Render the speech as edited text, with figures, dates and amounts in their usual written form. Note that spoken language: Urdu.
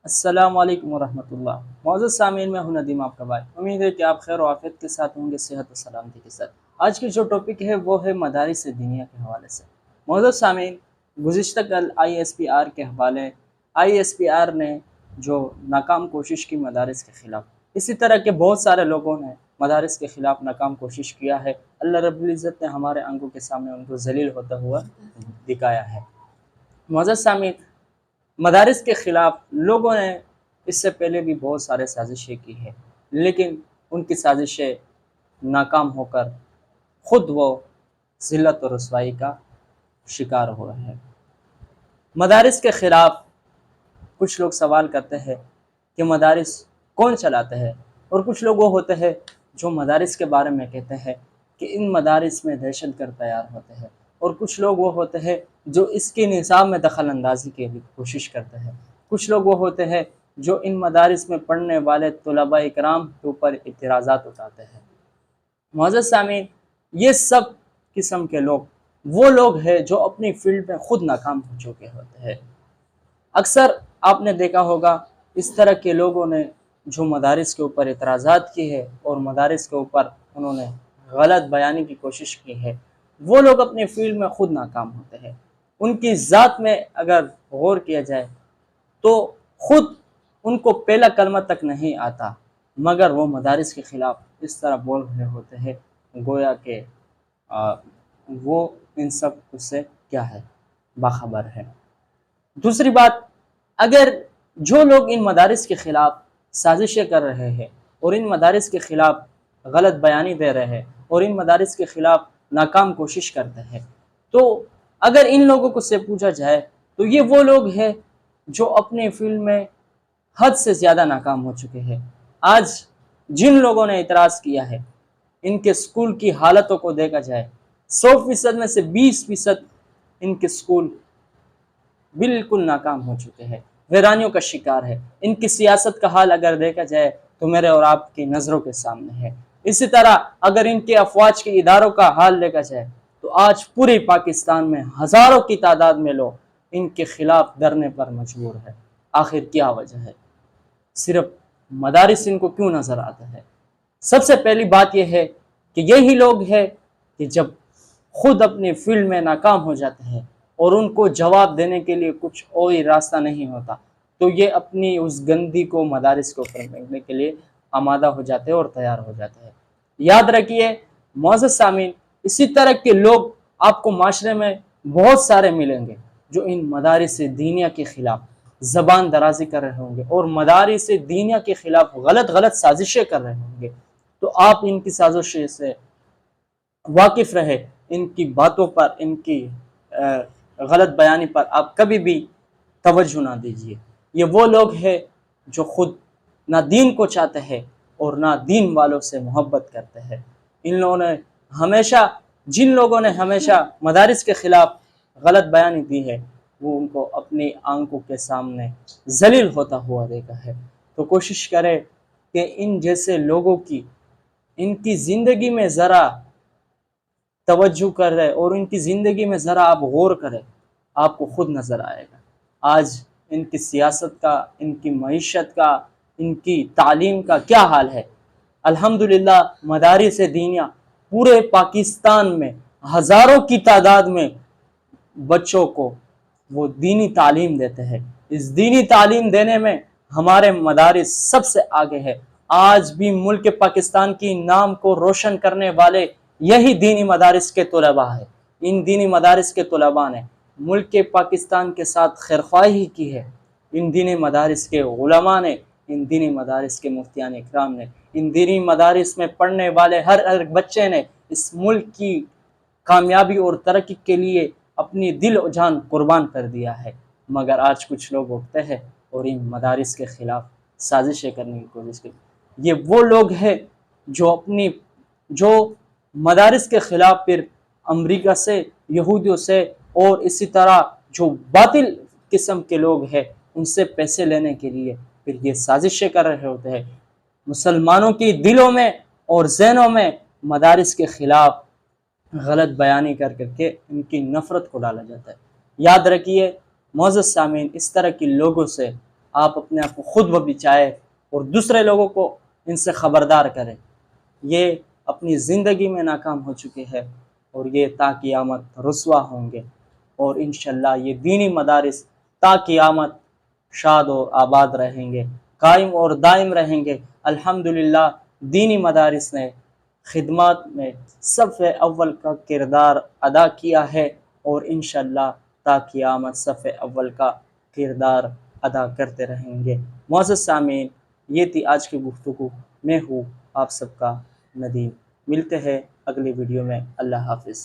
السلام علیکم ورحمۃ اللہ۔ معزز سامعین، میں ہوں ندیم آپ کا بھائی۔ امید ہے کہ آپ خیر و عافیت کے ساتھ ہوں گے، صحت و سلامتی کے ساتھ۔ آج کی جو ٹاپک ہے وہ ہے مدارس دینیہ کے حوالے سے۔ معزز سامعین، گزشتہ کل ISPR کے حوالے ISPR نے جو ناکام کوشش کی مدارس کے خلاف، اسی طرح کے بہت سارے لوگوں نے مدارس کے خلاف ناکام کوشش کیا ہے۔ اللہ رب العزت نے ہمارے آنکھوں کے سامنے ان کو ذلیل ہوتا ہوا دکھایا ہے۔ معزز سامعین، مدارس کے خلاف لوگوں نے اس سے پہلے بھی بہت سارے سازشیں کی ہیں، لیکن ان کی سازشیں ناکام ہو کر خود وہ ذلت و رسوائی کا شکار ہوئے ہیں۔ مدارس کے خلاف کچھ لوگ سوال کرتے ہیں کہ مدارس کون چلاتے ہیں، اور کچھ لوگ وہ ہوتے ہیں جو مدارس کے بارے میں کہتے ہیں کہ ان مدارس میں دہشت گرد تیار ہوتے ہیں، اور کچھ لوگ وہ ہوتے ہیں جو اس کے نظام میں دخل اندازی کی کوشش کرتے ہیں۔ کچھ لوگ وہ ہوتے ہیں جو ان مدارس میں پڑھنے والے طلباء اکرام کے اوپر اعتراضات اٹھاتے ہیں۔ معزز سامعین، یہ سب قسم کے لوگ وہ لوگ ہیں جو اپنی فیلڈ میں خود ناکام ہو چکے ہوتے ہیں۔ اکثر آپ نے دیکھا ہوگا اس طرح کے لوگوں نے جو مدارس کے اوپر اعتراضات کی ہے اور مدارس کے اوپر انہوں نے غلط بیانی کی کوشش کی ہے، وہ لوگ اپنی فیلڈ میں خود ناکام ہوتے ہیں۔ ان کی ذات میں اگر غور کیا جائے تو خود ان کو پہلا کلمہ تک نہیں آتا، مگر وہ مدارس کے خلاف اس طرح بول رہے ہوتے ہیں گویا کہ وہ ان سب کچھ سے کیا ہے، باخبر ہے۔ دوسری بات، اگر جو لوگ ان مدارس کے خلاف سازشیں کر رہے ہیں اور ان مدارس کے خلاف غلط بیانی دے رہے ہیں اور ان مدارس کے خلاف ناکام کوشش کرتے ہیں، تو اگر ان لوگوں کو سے پوچھا جائے تو یہ وہ لوگ ہیں جو اپنے فیلڈ میں حد سے زیادہ ناکام ہو چکے ہیں۔ آج جن لوگوں نے اعتراض کیا ہے، ان کے سکول کی حالتوں کو دیکھا جائے، 100% میں سے 20% ان کے سکول بالکل ناکام ہو چکے ہیں، ویرانیوں کا شکار ہے۔ ان کی سیاست کا حال اگر دیکھا جائے تو میرے اور آپ کی نظروں کے سامنے ہے۔ اسی طرح اگر ان کے افواج کے اداروں کا حال دیکھا جائے تو آج پورے پاکستان میں ہزاروں کی تعداد میں لوگ ان کے خلاف ڈرنے پر مجبور ہے۔ آخر کیا وجہ ہے؟ صرف مدارس ان کو کیوں نظر آتا ہے؟ سب سے پہلی بات یہ ہے کہ یہی لوگ ہیں کہ جب خود اپنے فیلڈ میں ناکام ہو جاتے ہیں اور ان کو جواب دینے کے لیے کچھ اور راستہ نہیں ہوتا تو یہ اپنی اس گندی کو مدارس کے اوپر پھینکنے کے لیے آمادہ ہو جاتے ہیں اور تیار ہو جاتے ہیں۔ یاد رکھیے معزز سامعین، اسی طرح کے لوگ آپ کو معاشرے میں بہت سارے ملیں گے جو ان مدارس دینیہ کے خلاف زبان درازی کر رہے ہوں گے اور مدارس دینیہ کے خلاف غلط سازشیں کر رہے ہوں گے، تو آپ ان کی سازشیں سے واقف رہے، ان کی باتوں پر، ان کی غلط بیانی پر آپ کبھی بھی توجہ نہ دیجیے۔ یہ وہ لوگ ہیں جو خود نہ دین کو چاہتے ہیں اور نہ دین والوں سے محبت کرتے ہیں۔ جن لوگوں نے ہمیشہ مدارس کے خلاف غلط بیانی دی ہے، وہ ان کو اپنی آنکھوں کے سامنے ذلیل ہوتا ہوا دیکھا ہے۔ تو کوشش کرے کہ ان جیسے لوگوں کی ان کی زندگی میں ذرا توجہ کر رہے اور ان کی زندگی میں ذرا آپ غور کریں، آپ کو خود نظر آئے گا آج ان کی سیاست کا، ان کی معیشت کا، ان کی تعلیم کا کیا حال ہے۔ الحمدللہ مدارس دینیہ پورے پاکستان میں ہزاروں کی تعداد میں بچوں کو وہ دینی تعلیم دیتے ہیں۔ اس دینی تعلیم دینے میں ہمارے مدارس سب سے آگے ہے۔ آج بھی ملک پاکستان کی نام کو روشن کرنے والے یہی دینی مدارس کے طلباء ہیں۔ ان دینی مدارس کے طلباء نے ملک پاکستان کے ساتھ خیرخواہی کی ہے۔ ان دینی مدارس کے علماء نے، ان دینی مدارس کے مفتیان اکرام نے، ان دینی مدارس میں پڑھنے والے ہر بچے نے اس ملک کی کامیابی اور ترقی کے لیے اپنی دل و جان قربان کر دیا ہے، مگر آج کچھ لوگ اٹھتے ہیں اور ان مدارس کے خلاف سازشیں کرنے کی کوشش کرتے۔ یہ وہ لوگ ہیں جو مدارس کے خلاف پھر امریکہ سے، یہودیوں سے اور اسی طرح جو باطل قسم کے لوگ ہیں ان سے پیسے لینے کے لیے پھر یہ سازشیں کر رہے ہوتے ہیں۔ مسلمانوں کی دلوں میں اور ذہنوں میں مدارس کے خلاف غلط بیانی کر کے ان کی نفرت کو ڈالا جاتا ہے۔ یاد رکھیے معزز سامعین، اس طرح کے لوگوں سے آپ اپنے آپ کو خود بچائے اور دوسرے لوگوں کو ان سے خبردار کریں۔ یہ اپنی زندگی میں ناکام ہو چکے ہیں اور یہ تا قیامت رسوا ہوں گے، اور انشاءاللہ یہ دینی مدارس تا قیامت شاد اور آباد رہیں گے، قائم اور دائم رہیں گے۔ الحمدللہ دینی مدارس نے خدمات میں صف اول کا کردار ادا کیا ہے، اور انشاءاللہ تا قیامت صف اول کا کردار ادا کرتے رہیں گے۔ معزز سامعین، یہ تھی آج کی گفتگو۔ میں ہوں آپ سب کا ندیم۔ ملتے ہیں اگلی ویڈیو میں۔ اللہ حافظ۔